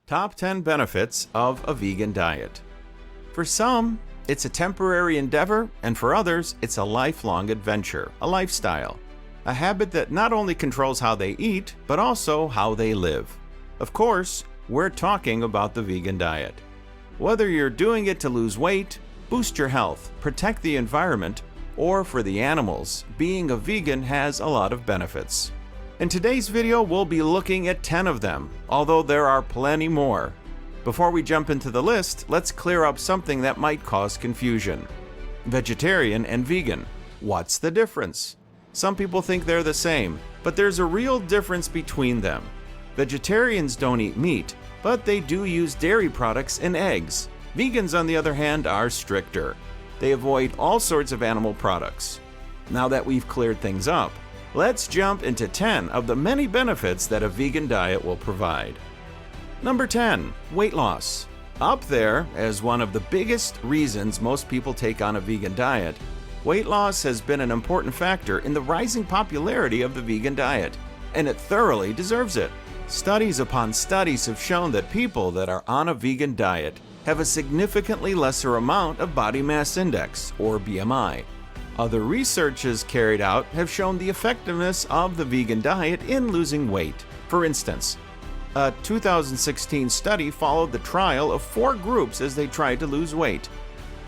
Top 10 benefits of a vegan diet. For some, it's a temporary endeavor, and for others, it's a lifelong adventure, a lifestyle, a habit that not only controls how they eat, but also how they live. Of course, we're talking about the vegan diet. Whether you're doing it to lose weight, boost your health, protect the environment, or for the animals, being a vegan has a lot of benefits. In today's video, we'll be looking at 10 of them, although there are plenty more. Before we jump into the list, let's clear up something that might cause confusion. Vegetarian and vegan. What's the difference? Some people think they're the same, but there's a real difference between them. Vegetarians don't eat meat, but they do use dairy products and eggs. Vegans, on the other hand, are stricter. They avoid all sorts of animal products. Now that we've cleared things up, let's jump into 10 of the many benefits that a vegan diet will provide. Number 10, weight loss. Up there as one of the biggest reasons most people take on a vegan diet, weight loss has been an important factor in the rising popularity of the vegan diet, and it thoroughly deserves it. Studies upon studies have shown that people that are on a vegan diet have a significantly lesser amount of body mass index, or BMI. Other researches carried out have shown the effectiveness of the vegan diet in losing weight. For instance, a 2016 study followed the trial of 4 groups as they tried to lose weight.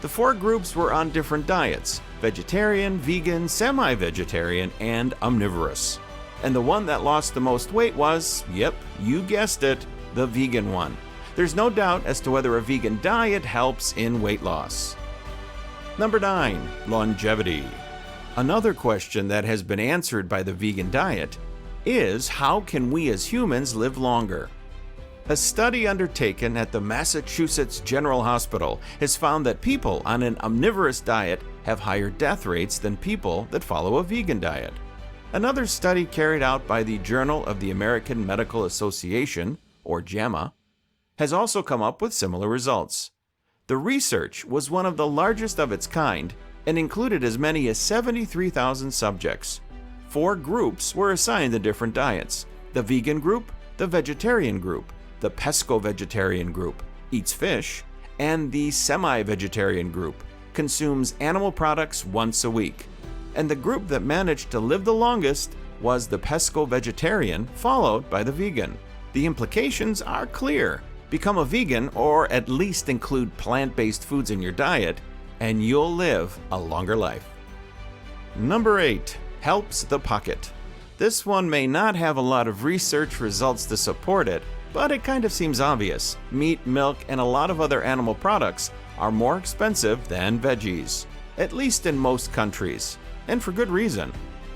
The 4 groups were on different diets: vegetarian, vegan, semi-vegetarian, and omnivorous. And the one that lost the most weight was, yep, you guessed it, the vegan one. There's no doubt as to whether a vegan diet helps in weight loss. Number 9, longevity. Another question that has been answered by the vegan diet is, how can we as humans live longer? A study undertaken at the Massachusetts General Hospital has found that people on an omnivorous diet have higher death rates than people that follow a vegan diet. Another study carried out by the Journal of the American Medical Association, or JAMA, has also come up with similar results. The research was one of the largest of its kind and included as many as 73,000 subjects. 4 groups were assigned the different diets: the vegan group, the vegetarian group, the pesco-vegetarian group, eats fish, and the semi-vegetarian group, consumes animal products once a week. And the group that managed to live the longest was the pesco-vegetarian, followed by the vegan. The implications are clear. Become a vegan, or at least include plant-based foods in your diet, and you'll live a longer life. Number 8, helps the pocket. This one may not have a lot of research results to support it, but it kind of seems obvious. Meat, milk, and a lot of other animal products are more expensive than veggies, at least in most countries, and for good reason.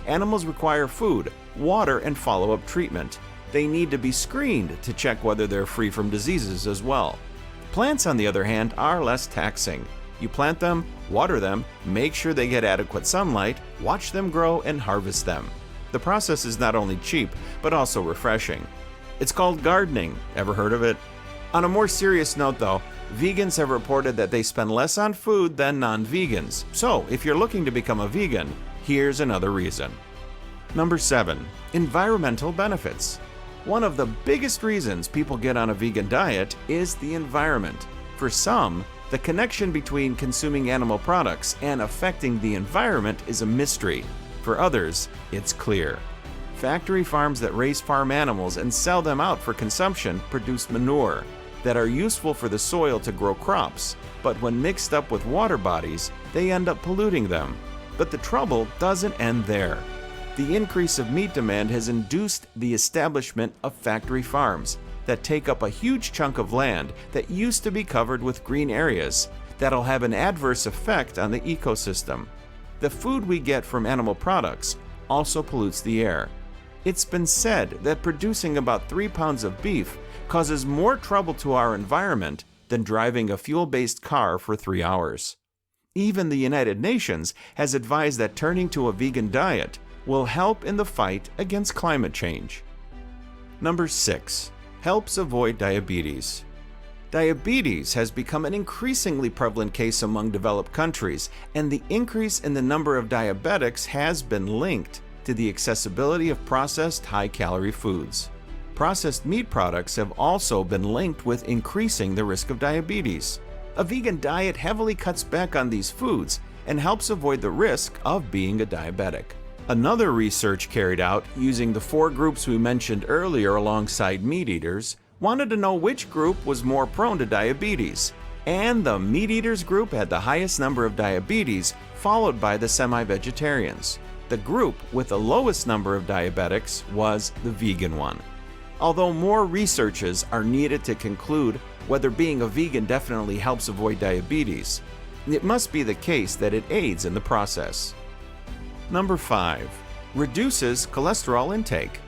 Animals require food, water, and follow-up treatment. They need to be screened to check whether they're free from diseases as well. Plants, on the other hand, are less taxing. You plant them, water them, make sure they get adequate sunlight, watch them grow, and harvest them. The process is not only cheap, but also refreshing. It's called gardening. Ever heard of it? On a more serious note though, vegans have reported that they spend less on food than non-vegans. So if you're looking to become a vegan, here's another reason. Number 7, environmental benefits. One of the biggest reasons people get on a vegan diet is the environment. For some, the connection between consuming animal products and affecting the environment is a mystery. For others, it's clear. Factory farms that raise farm animals and sell them out for consumption produce manure that are useful for the soil to grow crops, but when mixed up with water bodies, they end up polluting them. But the trouble doesn't end there. The increase of meat demand has induced the establishment of factory farms that take up a huge chunk of land that used to be covered with green areas that'll have an adverse effect on the ecosystem. The food we get from animal products also pollutes the air. It's been said that producing about 3 pounds of beef causes more trouble to our environment than driving a fuel-based car for 3 hours. Even the United Nations has advised that turning to a vegan diet will help in the fight against climate change. Number 6, helps avoid diabetes. Diabetes has become an increasingly prevalent case among developed countries, and the increase in the number of diabetics has been linked to the accessibility of processed high-calorie foods. Processed meat products have also been linked with increasing the risk of diabetes. A vegan diet heavily cuts back on these foods and helps avoid the risk of being a diabetic. Another research carried out using the 4 groups we mentioned earlier alongside meat eaters wanted to know which group was more prone to diabetes, and the meat eaters group had the highest number of diabetes, followed by the semi-vegetarians. The group with the lowest number of diabetics was the vegan one. Although more researches are needed to conclude whether being a vegan definitely helps avoid diabetes, it must be the case that it aids in the process. Number 5. Reduces cholesterol intake.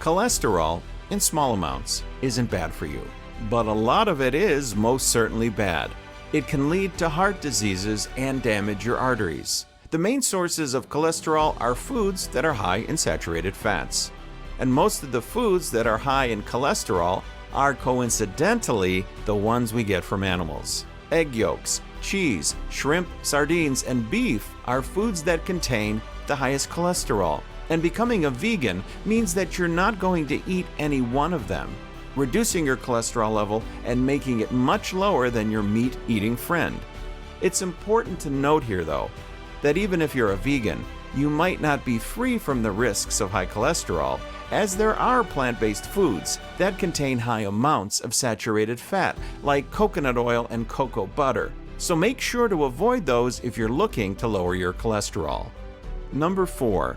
Cholesterol, in small amounts, isn't bad for you, but a lot of it is most certainly bad. It can lead to heart diseases and damage your arteries. The main sources of cholesterol are foods that are high in saturated fats. And most of the foods that are high in cholesterol are coincidentally the ones we get from animals. Egg yolks, cheese, shrimp, sardines, and beef are foods that contain the highest cholesterol. And becoming a vegan means that you're not going to eat any one of them, reducing your cholesterol level and making it much lower than your meat-eating friend. It's important to note here, though, that even if you're a vegan, you might not be free from the risks of high cholesterol, as there are plant-based foods that contain high amounts of saturated fat, like coconut oil and cocoa butter. So make sure to avoid those if you're looking to lower your cholesterol. Number 4.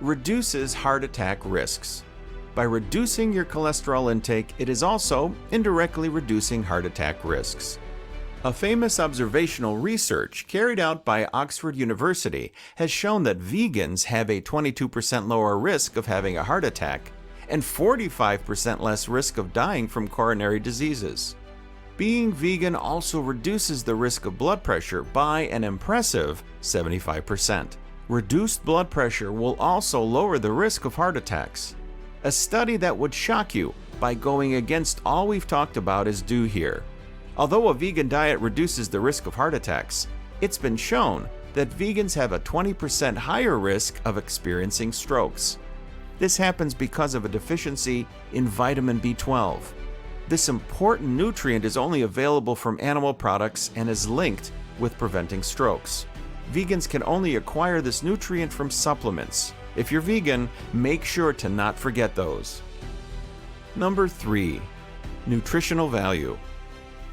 Reduces heart attack risks. By reducing your cholesterol intake, it is also indirectly reducing heart attack risks. A famous observational research carried out by Oxford University has shown that vegans have a 22% lower risk of having a heart attack and 45% less risk of dying from coronary diseases. Being vegan also reduces the risk of blood pressure by an impressive 75%. Reduced blood pressure will also lower the risk of heart attacks. A study that would shock you by going against all we've talked about is due here. Although a vegan diet reduces the risk of heart attacks, it's been shown that vegans have a 20% higher risk of experiencing strokes. This happens because of a deficiency in vitamin B12. This important nutrient is only available from animal products and is linked with preventing strokes. Vegans can only acquire this nutrient from supplements. If you're vegan, make sure to not forget those. Number 3. Nutritional value.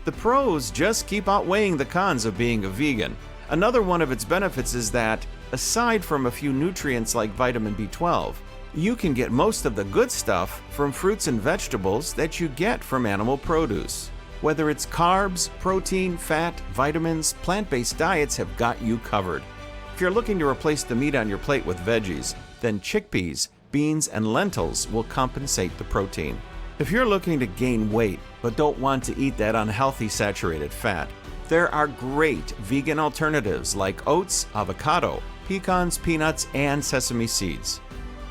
The pros just keep outweighing the cons of being a vegan. Another one of its benefits is that, aside from a few nutrients like vitamin B12, you can get most of the good stuff from fruits and vegetables that you get from animal produce. Whether it's carbs, protein, fat, vitamins, plant-based diets have got you covered. If you're looking to replace the meat on your plate with veggies, then chickpeas, beans, and lentils will compensate the protein. If you're looking to gain weight but don't want to eat that unhealthy saturated fat, there are great vegan alternatives like oats, avocado, pecans, peanuts, and sesame seeds.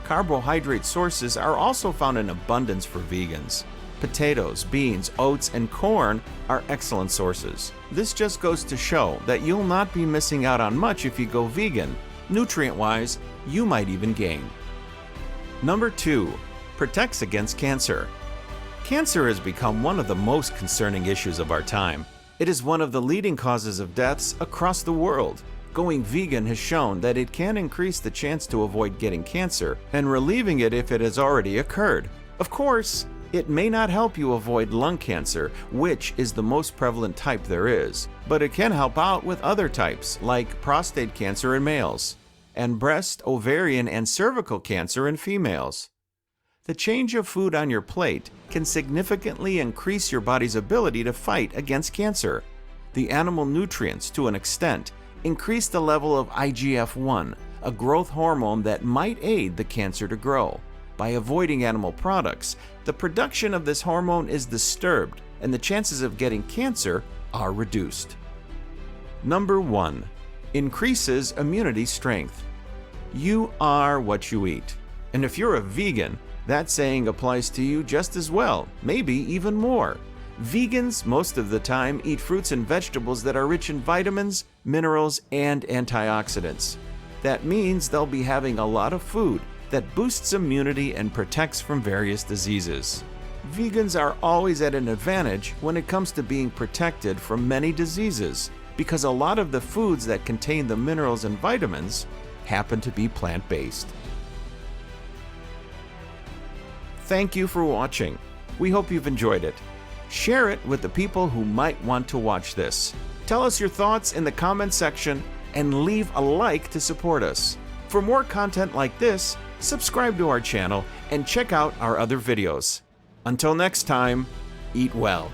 Carbohydrate sources are also found in abundance for vegans. Potatoes, beans, oats, and corn are excellent sources. This just goes to show that you'll not be missing out on much if you go vegan. Nutrient-wise, you might even gain. Number 2. Protects against cancer. Cancer has become one of the most concerning issues of our time. It is one of the leading causes of deaths across the world. Going vegan has shown that it can increase the chance to avoid getting cancer and relieving it if it has already occurred. Of course, it may not help you avoid lung cancer, which is the most prevalent type there is, but it can help out with other types like prostate cancer in males and breast, ovarian, and cervical cancer in females. The change of food on your plate can significantly increase your body's ability to fight against cancer. The animal nutrients, to an extent, increase the level of IGF-1, a growth hormone that might aid the cancer to grow. By avoiding animal products, the production of this hormone is disturbed and the chances of getting cancer are reduced. Number 1. Increases immunity strength. You are what you eat. And if you're a vegan, that saying applies to you just as well, maybe even more. Vegans most of the time eat fruits and vegetables that are rich in vitamins, minerals, and antioxidants. That means they'll be having a lot of food that boosts immunity and protects from various diseases. Vegans are always at an advantage when it comes to being protected from many diseases because a lot of the foods that contain the minerals and vitamins happen to be plant-based. Thank you for watching. We hope you've enjoyed it. Share it with the people who might want to watch this. Tell us your thoughts in the comment section and leave a like to support us. For more content like this, subscribe to our channel and check out our other videos. Until next time, eat well.